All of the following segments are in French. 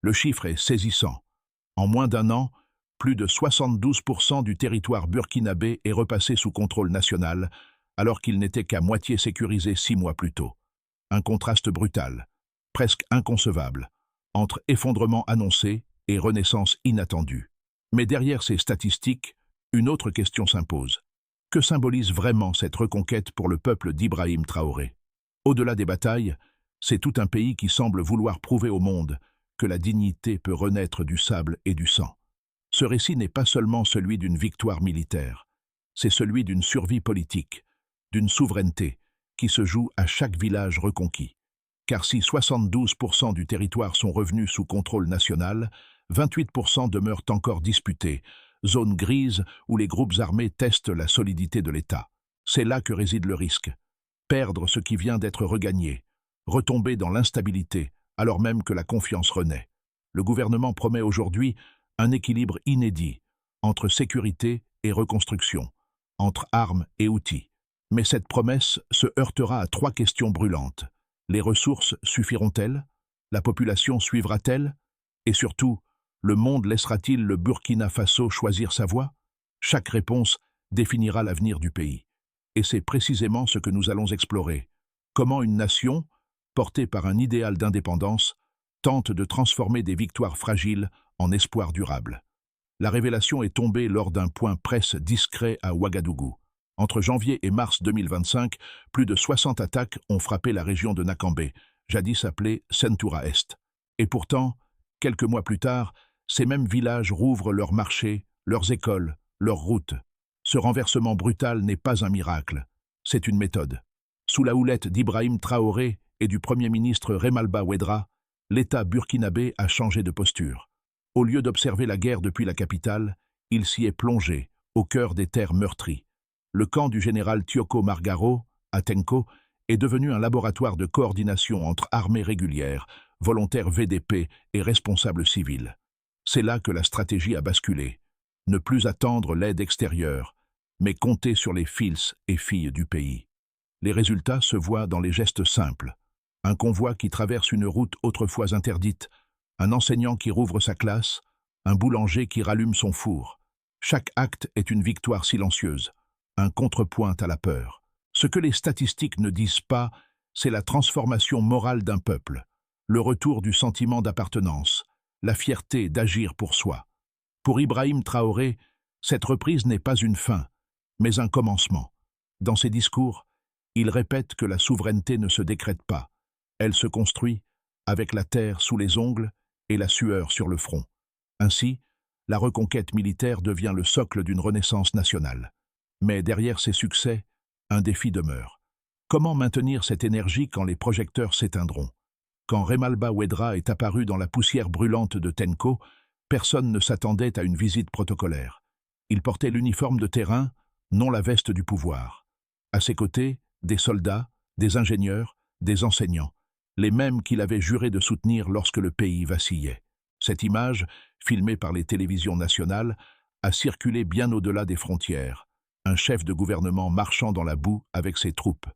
Le chiffre est saisissant. En moins d'un an, plus de 72% du territoire burkinabé est repassé sous contrôle national, alors qu'il n'était qu'à moitié sécurisé 6 mois plus tôt. Un contraste brutal, presque inconcevable, entre effondrement annoncé et renaissance inattendue. Mais derrière ces statistiques, une autre question s'impose. Que symbolise vraiment cette reconquête pour le peuple d'Ibrahim Traoré? Au-delà des batailles, c'est tout un pays qui semble vouloir prouver au monde que la dignité peut renaître du sable et du sang. Ce récit n'est pas seulement celui d'une victoire militaire, c'est celui d'une survie politique, d'une souveraineté qui se joue à chaque village reconquis. Car si 72% du territoire sont revenus sous contrôle national, 28% demeurent encore disputés, zone grise où les groupes armés testent la solidité de l'État. C'est là que réside le risque. Perdre ce qui vient d'être regagné, retomber dans l'instabilité, alors même que la confiance renaît. Le gouvernement promet aujourd'hui un équilibre inédit entre sécurité et reconstruction, entre armes et outils. Mais cette promesse se heurtera à 3 questions brûlantes. Les ressources suffiront-elles? La population suivra-t-elle? Et surtout, le monde laissera-t-il le Burkina Faso choisir sa voie? Chaque réponse définira l'avenir du pays. Et c'est précisément ce que nous allons explorer. Comment une nation, portée par un idéal d'indépendance, tente de transformer des victoires fragiles en espoirs durables. La révélation est tombée lors d'un point presse discret à Ouagadougou. Entre janvier et mars 2025, plus de 60 attaques ont frappé la région de Nakambé, jadis appelée Sentoura Est. Et pourtant, quelques mois plus tard, ces mêmes villages rouvrent leurs marchés, leurs écoles, leurs routes. Ce renversement brutal n'est pas un miracle, c'est une méthode. Sous la houlette d'Ibrahim Traoré et du Premier ministre Remalba Ouedraogo, l'État burkinabé a changé de posture. Au lieu d'observer la guerre depuis la capitale, il s'y est plongé, au cœur des terres meurtries. Le camp du général Tioko Margaro, à Tenko, est devenu un laboratoire de coordination entre armées régulières, volontaires VDP et responsables civils. C'est là que la stratégie a basculé. Ne plus attendre l'aide extérieure, mais compter sur les fils et filles du pays. Les résultats se voient dans les gestes simples. Un convoi qui traverse une route autrefois interdite, un enseignant qui rouvre sa classe, un boulanger qui rallume son four. Chaque acte est une victoire silencieuse, un contrepoint à la peur. Ce que les statistiques ne disent pas, c'est la transformation morale d'un peuple, le retour du sentiment d'appartenance, la fierté d'agir pour soi. Pour Ibrahim Traoré, cette reprise n'est pas une fin, mais un commencement. Dans ses discours, il répète que la souveraineté ne se décrète pas. Elle se construit avec la terre sous les ongles et la sueur sur le front. Ainsi, la reconquête militaire devient le socle d'une renaissance nationale. Mais derrière ces succès, un défi demeure. Comment maintenir cette énergie quand les projecteurs s'éteindront? Quand Remalba Ouedraogo est apparu dans la poussière brûlante de Tenko, personne ne s'attendait à une visite protocolaire. Il portait l'uniforme de terrain, non la veste du pouvoir. À ses côtés, des soldats, des ingénieurs, des enseignants, les mêmes qu'il avait juré de soutenir lorsque le pays vacillait. Cette image, filmée par les télévisions nationales, a circulé bien au-delà des frontières. Un chef de gouvernement marchant dans la boue avec ses troupes.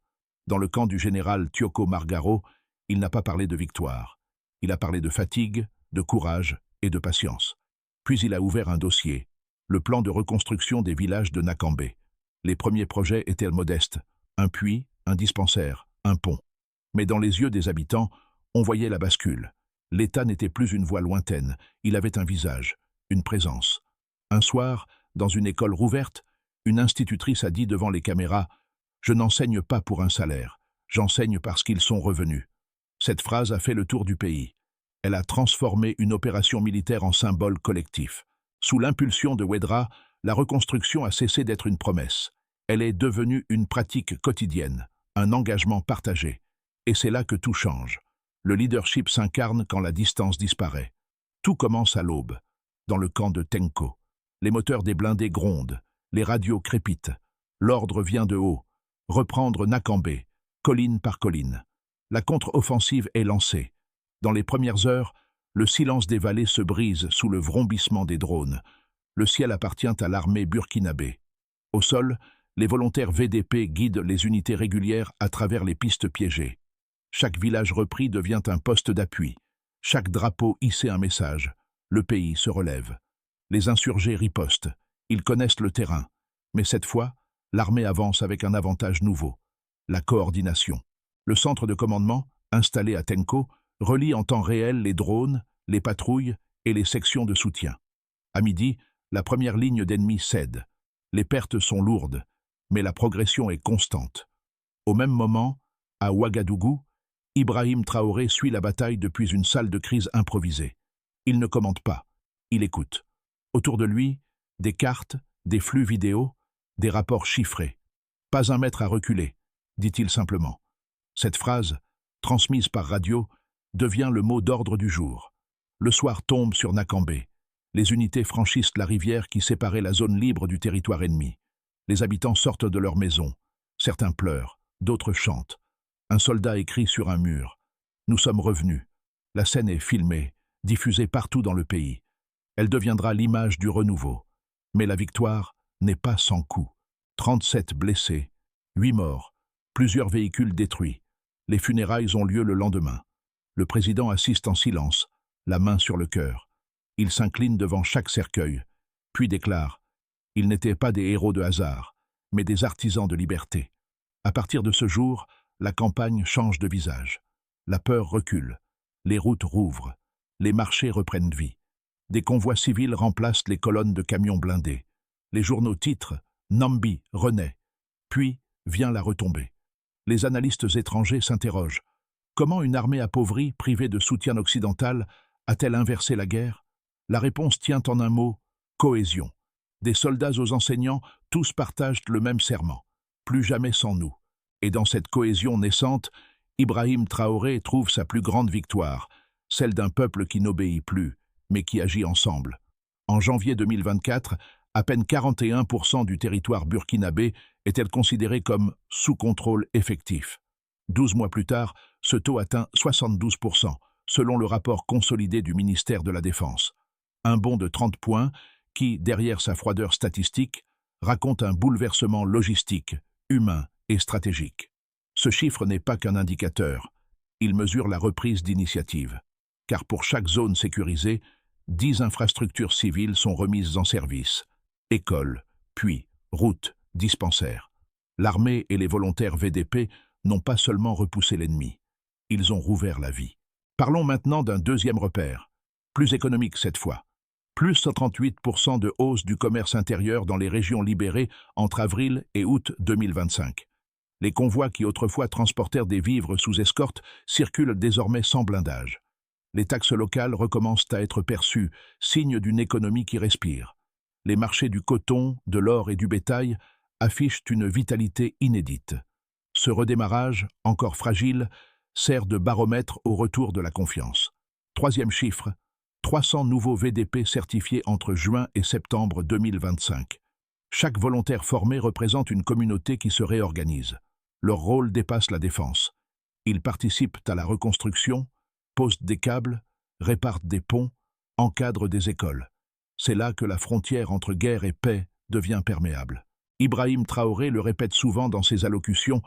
Dans le camp du général Tioko Margaro, il n'a pas parlé de victoire. Il a parlé de fatigue, de courage et de patience. Puis il a ouvert un dossier, le plan de reconstruction des villages de Nakambé. Les premiers projets étaient modestes, un puits, un dispensaire, un pont. Mais dans les yeux des habitants, on voyait la bascule. L'État n'était plus une voix lointaine, il avait un visage, une présence. Un soir, dans une école rouverte, une institutrice a dit devant les caméras « Je n'enseigne pas pour un salaire, j'enseigne parce qu'ils sont revenus ». Cette phrase a fait le tour du pays. Elle a transformé une opération militaire en symbole collectif. Sous l'impulsion de Ouedraogo, la reconstruction a cessé d'être une promesse. Elle est devenue une pratique quotidienne, un engagement partagé. Et c'est là que tout change. Le leadership s'incarne quand la distance disparaît. Tout commence à l'aube, dans le camp de Tenko. Les moteurs des blindés grondent, les radios crépitent. L'ordre vient de haut. Reprendre Nakambé, colline par colline. La contre-offensive est lancée. Dans les premières heures, le silence des vallées se brise sous le vrombissement des drones. Le ciel appartient à l'armée burkinabé. Au sol, les volontaires VDP guident les unités régulières à travers les pistes piégées. Chaque village repris devient un poste d'appui. Chaque drapeau hissait un message. Le pays se relève. Les insurgés ripostent. Ils connaissent le terrain. Mais cette fois, l'armée avance avec un avantage nouveau. La coordination. Le centre de commandement, installé à Tenko, relie en temps réel les drones, les patrouilles et les sections de soutien. À midi, la première ligne d'ennemis cède. Les pertes sont lourdes, mais la progression est constante. Au même moment, à Ouagadougou, Ibrahim Traoré suit la bataille depuis une salle de crise improvisée. Il ne commente pas, il écoute. Autour de lui, des cartes, des flux vidéo, des rapports chiffrés. Pas un mètre à reculer, dit-il simplement. Cette phrase, transmise par radio, devient le mot d'ordre du jour. Le soir tombe sur Nakambé. Les unités franchissent la rivière qui séparait la zone libre du territoire ennemi. Les habitants sortent de leurs maisons. Certains pleurent, d'autres chantent. Un soldat écrit sur un mur. « Nous sommes revenus ». La scène est filmée, diffusée partout dans le pays. Elle deviendra l'image du renouveau. Mais la victoire n'est pas sans coup. 37 blessés, 8 morts, plusieurs véhicules détruits. Les funérailles ont lieu le lendemain. Le président assiste en silence, la main sur le cœur. Il s'incline devant chaque cercueil, puis déclare « Ils n'étaient pas des héros de hasard, mais des artisans de liberté ». À partir de ce jour, la campagne change de visage. La peur recule, les routes rouvrent, les marchés reprennent vie. Des convois civils remplacent les colonnes de camions blindés. Les journaux titrent « Nambi renaît ». Puis vient la retombée. Les analystes étrangers s'interrogent. Comment une armée appauvrie, privée de soutien occidental, a-t-elle inversé la guerre? La réponse tient en un mot, cohésion. Des soldats aux enseignants, tous partagent le même serment. Plus jamais sans nous. Et dans cette cohésion naissante, Ibrahim Traoré trouve sa plus grande victoire, celle d'un peuple qui n'obéit plus, mais qui agit ensemble. En janvier 2024, à peine 41% du territoire burkinabé est-elle considérée comme sous contrôle effectif. 12 mois plus tard, ce taux atteint 72%, selon le rapport consolidé du ministère de la Défense. Un bond de 30 points qui, derrière sa froideur statistique, raconte un bouleversement logistique, humain et stratégique. Ce chiffre n'est pas qu'un indicateur, il mesure la reprise d'initiative. Car pour chaque zone sécurisée, 10 infrastructures civiles sont remises en service. Écoles, puits, routes, dispensaires. L'armée et les volontaires VDP n'ont pas seulement repoussé l'ennemi, ils ont rouvert la vie. Parlons maintenant d'un deuxième repère, plus économique cette fois. Plus 138% de hausse du commerce intérieur dans les régions libérées entre avril et août 2025. Les convois qui autrefois transportèrent des vivres sous escorte circulent désormais sans blindage. Les taxes locales recommencent à être perçues, signe d'une économie qui respire. Les marchés du coton, de l'or et du bétail affichent une vitalité inédite. Ce redémarrage, encore fragile, sert de baromètre au retour de la confiance. Troisième chiffre, 300 nouveaux VDP certifiés entre juin et septembre 2025. Chaque volontaire formé représente une communauté qui se réorganise. Leur rôle dépasse la défense. Ils participent à la reconstruction, posent des câbles, réparent des ponts, encadrent des écoles. C'est là que la frontière entre guerre et paix devient perméable. Ibrahim Traoré le répète souvent dans ses allocutions,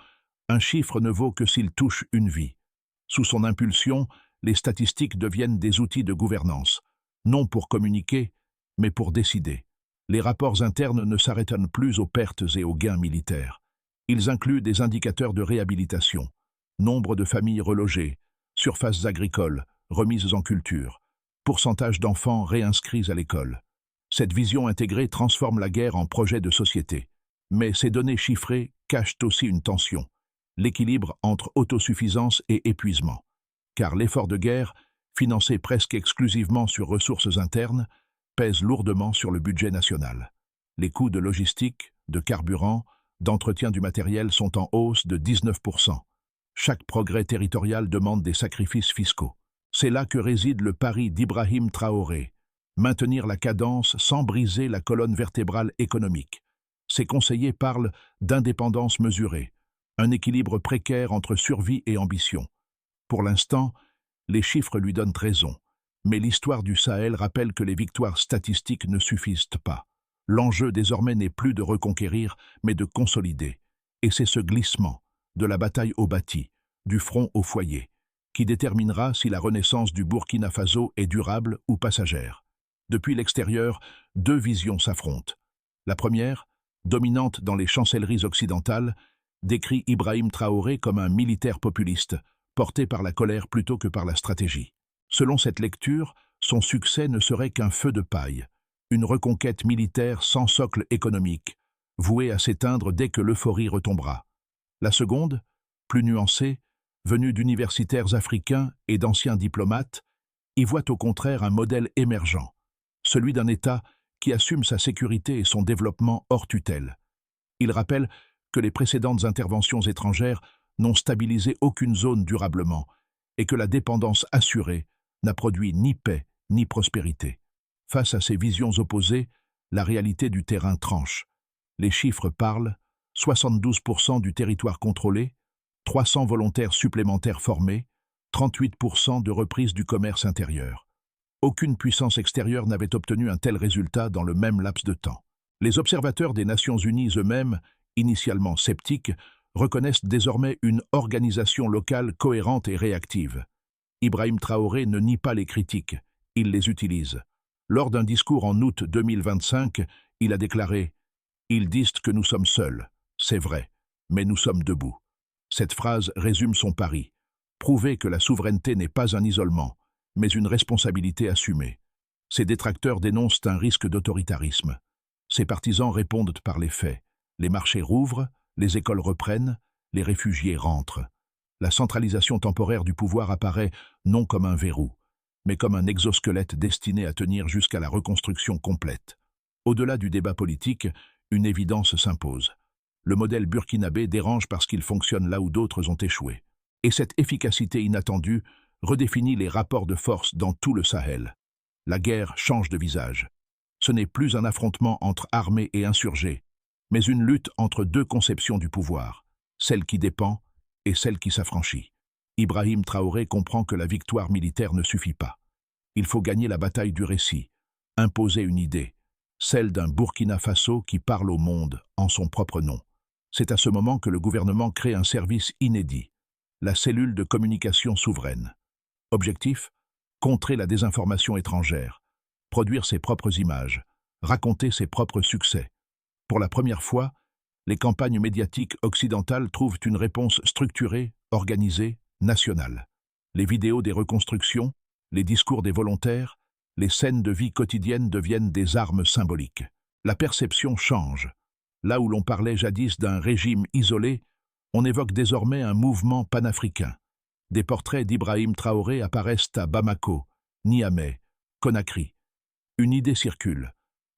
un chiffre ne vaut que s'il touche une vie. Sous son impulsion, les statistiques deviennent des outils de gouvernance, non pour communiquer, mais pour décider. Les rapports internes ne s'arrêtent plus aux pertes et aux gains militaires. Ils incluent des indicateurs de réhabilitation, nombre de familles relogées, surfaces agricoles, remises en culture, pourcentage d'enfants réinscrits à l'école. Cette vision intégrée transforme la guerre en projet de société. Mais ces données chiffrées cachent aussi une tension, l'équilibre entre autosuffisance et épuisement. Car l'effort de guerre, financé presque exclusivement sur ressources internes, pèse lourdement sur le budget national. Les coûts de logistique, de carburant, d'entretien du matériel sont en hausse de 19%. Chaque progrès territorial demande des sacrifices fiscaux. C'est là que réside le pari d'Ibrahim Traoré, maintenir la cadence sans briser la colonne vertébrale économique. Ses conseillers parlent d'indépendance mesurée, un équilibre précaire entre survie et ambition. Pour l'instant, les chiffres lui donnent raison, mais l'histoire du Sahel rappelle que les victoires statistiques ne suffisent pas. L'enjeu désormais n'est plus de reconquérir, mais de consolider. Et c'est ce glissement, de la bataille au bâti, du front au foyer, qui déterminera si la renaissance du Burkina Faso est durable ou passagère. Depuis l'extérieur, deux visions s'affrontent. La première, dominante dans les chancelleries occidentales, décrit Ibrahim Traoré comme un militaire populiste, porté par la colère plutôt que par la stratégie. Selon cette lecture, son succès ne serait qu'un feu de paille, une reconquête militaire sans socle économique, vouée à s'éteindre dès que l'euphorie retombera. La seconde, plus nuancée, venue d'universitaires africains et d'anciens diplomates, y voit au contraire un modèle émergent, celui d'un État qui assume sa sécurité et son développement hors tutelle. Il rappelle que les précédentes interventions étrangères n'ont stabilisé aucune zone durablement et que la dépendance assurée n'a produit ni paix ni prospérité. Face à ces visions opposées, la réalité du terrain tranche. Les chiffres parlent, 72% du territoire contrôlé, 300 volontaires supplémentaires formés, 38% de reprise du commerce intérieur. Aucune puissance extérieure n'avait obtenu un tel résultat dans le même laps de temps. Les observateurs des Nations Unies eux-mêmes, initialement sceptiques, reconnaissent désormais une organisation locale cohérente et réactive. Ibrahim Traoré ne nie pas les critiques, il les utilise. Lors d'un discours en août 2025, il a déclaré « Ils disent que nous sommes seuls, c'est vrai, mais nous sommes debout ». Cette phrase résume son pari. Prouver que la souveraineté n'est pas un isolement, mais une responsabilité assumée. Ses détracteurs dénoncent un risque d'autoritarisme. Ses partisans répondent par les faits. Les marchés rouvrent, les écoles reprennent, les réfugiés rentrent. La centralisation temporaire du pouvoir apparaît non comme un verrou, mais comme un exosquelette destiné à tenir jusqu'à la reconstruction complète. Au-delà du débat politique, une évidence s'impose. Le modèle burkinabé dérange parce qu'il fonctionne là où d'autres ont échoué. Et cette efficacité inattendue redéfinit les rapports de force dans tout le Sahel. La guerre change de visage. Ce n'est plus un affrontement entre armées et insurgés, mais une lutte entre deux conceptions du pouvoir, celle qui dépend et celle qui s'affranchit. Ibrahim Traoré comprend que la victoire militaire ne suffit pas. Il faut gagner la bataille du récit, imposer une idée, celle d'un Burkina Faso qui parle au monde en son propre nom. C'est à ce moment que le gouvernement crée un service inédit, la cellule de communication souveraine. Objectif : contrer la désinformation étrangère, produire ses propres images, raconter ses propres succès. Pour la première fois, les campagnes médiatiques occidentales trouvent une réponse structurée, organisée, nationale. Les vidéos des reconstructions, les discours des volontaires, les scènes de vie quotidienne deviennent des armes symboliques. La perception change. Là où l'on parlait jadis d'un régime isolé, on évoque désormais un mouvement panafricain. Des portraits d'Ibrahim Traoré apparaissent à Bamako, Niamey, Conakry. Une idée circule.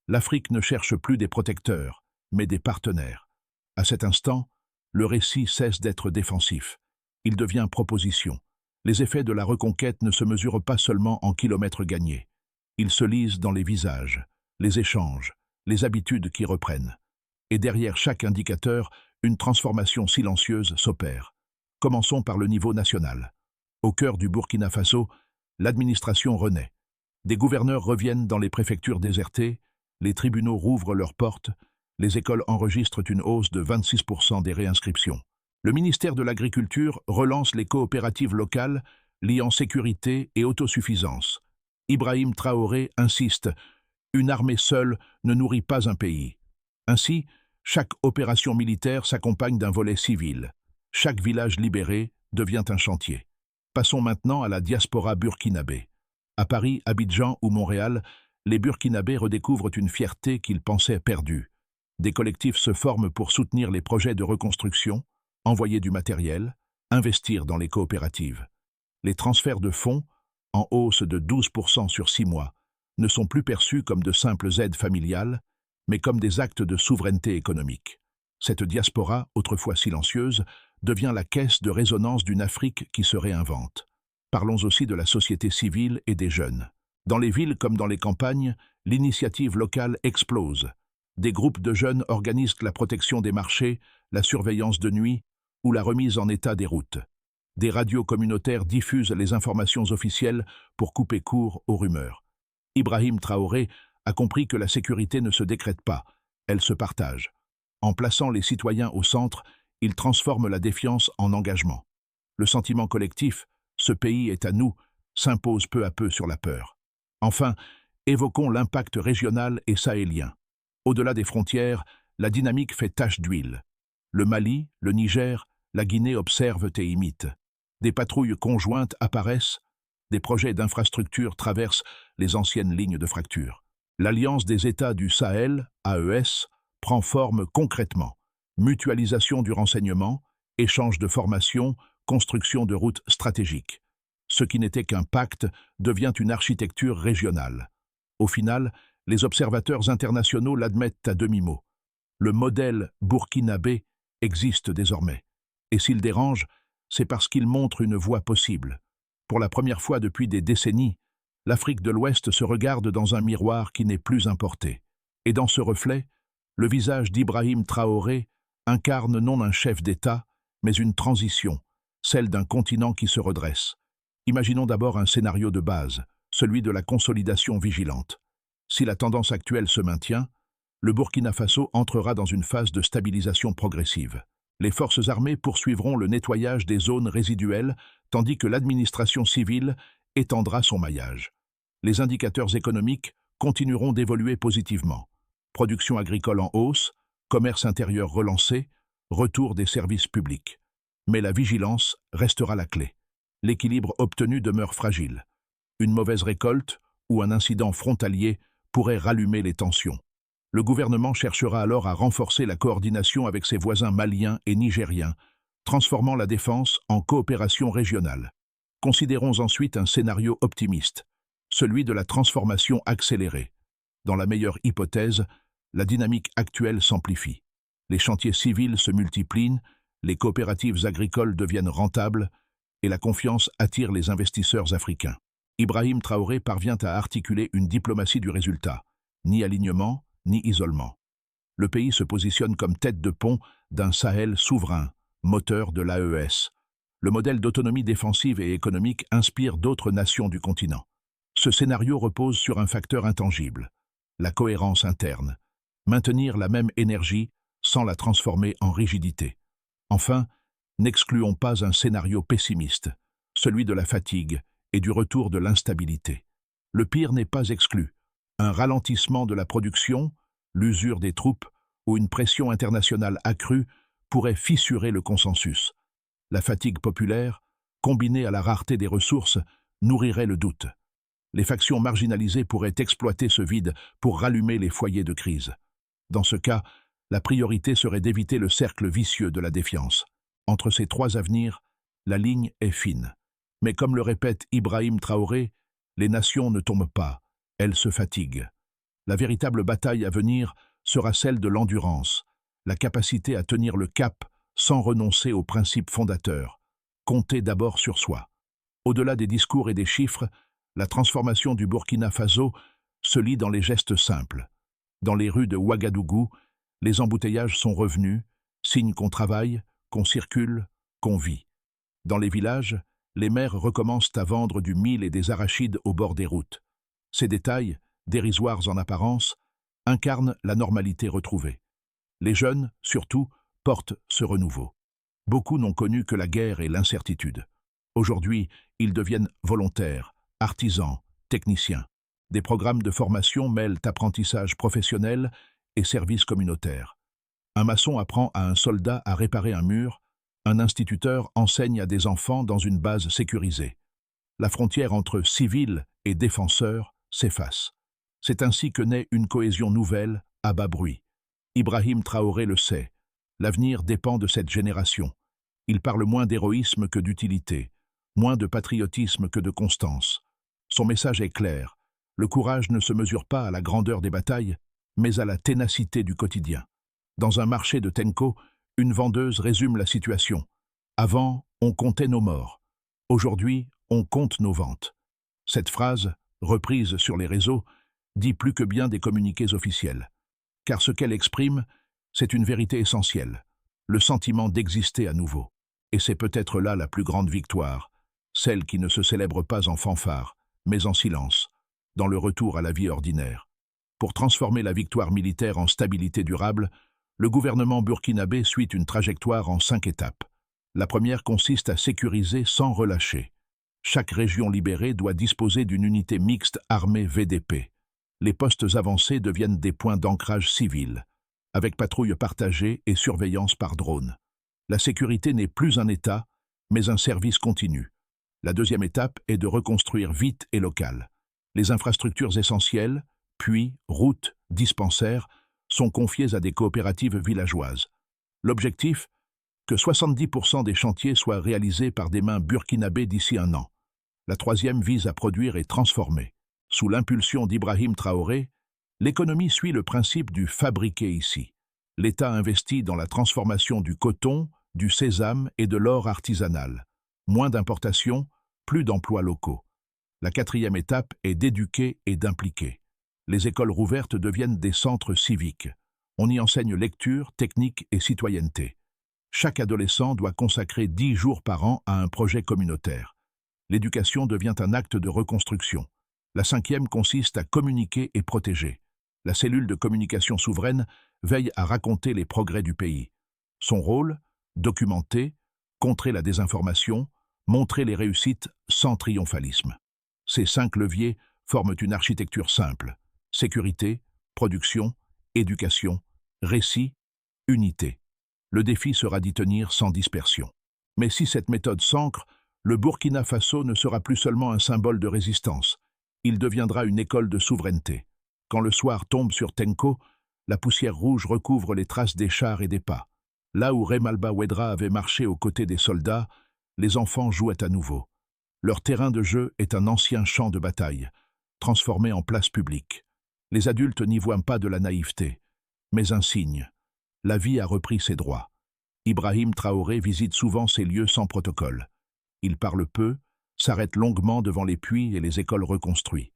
L'Afrique ne cherche plus des protecteurs, mais des partenaires. À cet instant, le récit cesse d'être défensif. Il devient proposition. Les effets de la reconquête ne se mesurent pas seulement en kilomètres gagnés. Ils se lisent dans les visages, les échanges, les habitudes qui reprennent. Et derrière chaque indicateur, une transformation silencieuse s'opère. Commençons par le niveau national. Au cœur du Burkina Faso, l'administration renaît. Des gouverneurs reviennent dans les préfectures désertées, les tribunaux rouvrent leurs portes, les écoles enregistrent une hausse de 26% des réinscriptions. Le ministère de l'Agriculture relance les coopératives locales, liant sécurité et autosuffisance. Ibrahim Traoré insiste, une armée seule ne nourrit pas un pays. Ainsi, chaque opération militaire s'accompagne d'un volet civil. Chaque village libéré devient un chantier. Passons maintenant à la diaspora burkinabé. À Paris, Abidjan ou Montréal, les Burkinabés redécouvrent une fierté qu'ils pensaient perdue. Des collectifs se forment pour soutenir les projets de reconstruction, envoyer du matériel, investir dans les coopératives. Les transferts de fonds, en hausse de 12% sur 6 mois, ne sont plus perçus comme de simples aides familiales, mais comme des actes de souveraineté économique. Cette diaspora, autrefois silencieuse, devient la caisse de résonance d'une Afrique qui se réinvente. Parlons aussi de la société civile et des jeunes. Dans les villes comme dans les campagnes, l'initiative locale explose. Des groupes de jeunes organisent la protection des marchés, la surveillance de nuit ou la remise en état des routes. Des radios communautaires diffusent les informations officielles pour couper court aux rumeurs. Ibrahim Traoré a compris que la sécurité ne se décrète pas, elle se partage. En plaçant les citoyens au centre, il transforme la défiance en engagement. Le sentiment collectif, Ce pays est à nous s'impose peu à peu sur la peur. Enfin, évoquons l'impact régional et sahélien. Au-delà des frontières, la dynamique fait tache d'huile. Le Mali, le Niger, la Guinée observent et imitent. Des patrouilles conjointes apparaissent, des projets d'infrastructures traversent les anciennes lignes de fracture. L'Alliance des États du Sahel, AES, prend forme concrètement. Mutualisation du renseignement, échange de formations, construction de routes stratégiques. Ce qui n'était qu'un pacte devient une architecture régionale. Au final, les observateurs internationaux l'admettent à demi-mot. Le modèle burkinabé existe désormais. Et s'il dérange, c'est parce qu'il montre une voie possible. Pour la première fois depuis des décennies, l'Afrique de l'Ouest se regarde dans un miroir qui n'est plus importé. Et dans ce reflet, le visage d'Ibrahim Traoré incarne non un chef d'État, mais une transition, celle d'un continent qui se redresse. Imaginons d'abord un scénario de base, celui de la consolidation vigilante. Si la tendance actuelle se maintient, le Burkina Faso entrera dans une phase de stabilisation progressive. Les forces armées poursuivront le nettoyage des zones résiduelles, tandis que l'administration civile étendra son maillage. Les indicateurs économiques continueront d'évoluer positivement. Production agricole en hausse, commerce intérieur relancé, retour des services publics. Mais la vigilance restera la clé. L'équilibre obtenu demeure fragile. Une mauvaise récolte ou un incident frontalier pourrait rallumer les tensions. Le gouvernement cherchera alors à renforcer la coordination avec ses voisins maliens et nigériens, transformant la défense en coopération régionale. Considérons ensuite un scénario optimiste, celui de la transformation accélérée. Dans la meilleure hypothèse, la dynamique actuelle s'amplifie. Les chantiers civils se multiplient, les coopératives agricoles deviennent rentables et la confiance attire les investisseurs africains. Ibrahim Traoré parvient à articuler une diplomatie du résultat, ni alignement, ni isolement. Le pays se positionne comme tête de pont d'un Sahel souverain, moteur de l'AES. Le modèle d'autonomie défensive et économique inspire d'autres nations du continent. Ce scénario repose sur un facteur intangible, la cohérence interne. Maintenir la même énergie sans la transformer en rigidité. Enfin, n'excluons pas un scénario pessimiste, celui de la fatigue et du retour de l'instabilité. Le pire n'est pas exclu. Un ralentissement de la production, l'usure des troupes ou une pression internationale accrue pourrait fissurer le consensus. La fatigue populaire, combinée à la rareté des ressources, nourrirait le doute. Les factions marginalisées pourraient exploiter ce vide pour rallumer les foyers de crise. Dans ce cas, la priorité serait d'éviter le cercle vicieux de la défiance. Entre ces trois avenirs, la ligne est fine. Mais comme le répète Ibrahim Traoré, les nations ne tombent pas, elles se fatiguent. La véritable bataille à venir sera celle de l'endurance, la capacité à tenir le cap sans renoncer aux principes fondateurs. Compter d'abord sur soi. Au-delà des discours et des chiffres, la transformation du Burkina Faso se lit dans les gestes simples. Dans les rues de Ouagadougou, les embouteillages sont revenus, signe qu'on travaille, qu'on circule, qu'on vit. Dans les villages, les mères recommencent à vendre du mil et des arachides au bord des routes. Ces détails, dérisoires en apparence, incarnent la normalité retrouvée. Les jeunes, surtout, portent ce renouveau. Beaucoup n'ont connu que la guerre et l'incertitude. Aujourd'hui, ils deviennent volontaires, artisans, techniciens. Des programmes de formation mêlent apprentissage professionnel et service communautaire. Un maçon apprend à un soldat à réparer un mur, un instituteur enseigne à des enfants dans une base sécurisée. La frontière entre civils et défenseurs s'efface. C'est ainsi que naît une cohésion nouvelle à bas bruit. Ibrahim Traoré le sait. L'avenir dépend de cette génération. Il parle moins d'héroïsme que d'utilité, moins de patriotisme que de constance. Son message est clair. Le courage ne se mesure pas à la grandeur des batailles, mais à la ténacité du quotidien. Dans un marché de Tenko, une vendeuse résume la situation. Avant, on comptait nos morts. Aujourd'hui, on compte nos ventes. Cette phrase, reprise sur les réseaux, dit plus que bien des communiqués officiels. Car ce qu'elle exprime, c'est une vérité essentielle, le sentiment d'exister à nouveau. Et c'est peut-être là la plus grande victoire, celle qui ne se célèbre pas en fanfare, mais en silence, dans le retour à la vie ordinaire. Pour transformer la victoire militaire en stabilité durable, le gouvernement burkinabé suit une trajectoire en 5 étapes. La première consiste à sécuriser sans relâcher. Chaque région libérée doit disposer d'une unité mixte armée VDP. Les postes avancés deviennent des points d'ancrage civils, avec patrouilles partagées et surveillance par drone. La sécurité n'est plus un État, mais un service continu. La deuxième étape est de reconstruire vite et local. Les infrastructures essentielles, puits, routes, dispensaires, sont confiées à des coopératives villageoises. L'objectif, que 70% des chantiers soient réalisés par des mains burkinabées d'ici un an. La troisième vise à produire et transformer. Sous l'impulsion d'Ibrahim Traoré, l'économie suit le principe du fabriqué ici. L'État investit dans la transformation du coton, du sésame et de l'or artisanal. Moins d'importations, plus d'emplois locaux. La quatrième étape est d'éduquer et d'impliquer. Les écoles rouvertes deviennent des centres civiques. On y enseigne lecture, technique et citoyenneté. Chaque adolescent doit consacrer 10 jours par an à un projet communautaire. L'éducation devient un acte de reconstruction. La cinquième consiste à communiquer et protéger. La cellule de communication souveraine veille à raconter les progrès du pays. Son rôle, documenter, contrer la désinformation, montrer les réussites sans triomphalisme. Ces 5 leviers forment une architecture simple. Sécurité, production, éducation, récit, unité. Le défi sera d'y tenir sans dispersion. Mais si cette méthode s'ancre, le Burkina Faso ne sera plus seulement un symbole de résistance. Il deviendra une école de souveraineté. Quand le soir tombe sur Tenko, la poussière rouge recouvre les traces des chars et des pas. Là où Remalba Ouedraogo avait marché aux côtés des soldats, les enfants jouaient à nouveau. Leur terrain de jeu est un ancien champ de bataille, transformé en place publique. Les adultes n'y voient pas de la naïveté, mais un signe. La vie a repris ses droits. Ibrahim Traoré visite souvent ces lieux sans protocole. Il parle peu, s'arrête longuement devant les puits et les écoles reconstruites.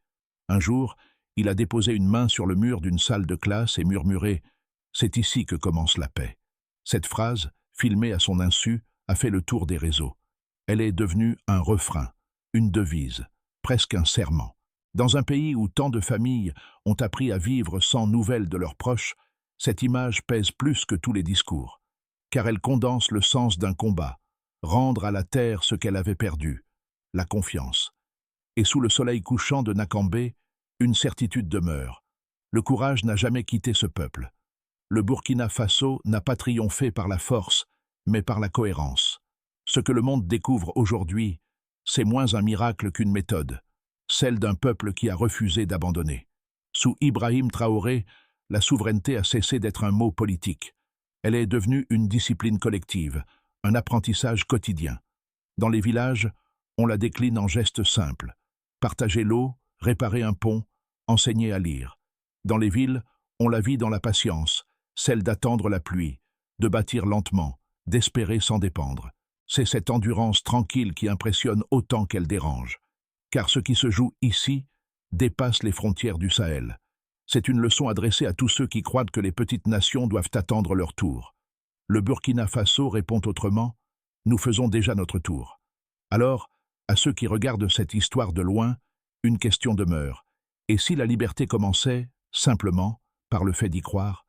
Un jour, il a déposé une main sur le mur d'une salle de classe et murmuré « C'est ici que commence la paix ». Cette phrase, filmée à son insu, a fait le tour des réseaux. Elle est devenue un refrain, une devise, presque un serment. Dans un pays où tant de familles ont appris à vivre sans nouvelles de leurs proches, cette image pèse plus que tous les discours, car elle condense le sens d'un combat, rendre à la terre ce qu'elle avait perdu, la confiance. Et sous le soleil couchant de Nakambé, une certitude demeure. Le courage n'a jamais quitté ce peuple. Le Burkina Faso n'a pas triomphé par la force, mais par la cohérence. Ce que le monde découvre aujourd'hui, c'est moins un miracle qu'une méthode, celle d'un peuple qui a refusé d'abandonner. Sous Ibrahim Traoré, la souveraineté a cessé d'être un mot politique. Elle est devenue une discipline collective, un apprentissage quotidien. Dans les villages, on la décline en gestes simples. Partager l'eau, réparer un pont, enseigner à lire. Dans les villes, on la vit dans la patience, celle d'attendre la pluie, de bâtir lentement, d'espérer sans dépendre. C'est cette endurance tranquille qui impressionne autant qu'elle dérange. Car ce qui se joue ici dépasse les frontières du Sahel. C'est une leçon adressée à tous ceux qui croient que les petites nations doivent attendre leur tour. Le Burkina Faso répond autrement, « Nous faisons déjà notre tour ». Alors, à ceux qui regardent cette histoire de loin, une question demeure. Et si la liberté commençait, simplement, par le fait d'y croire ?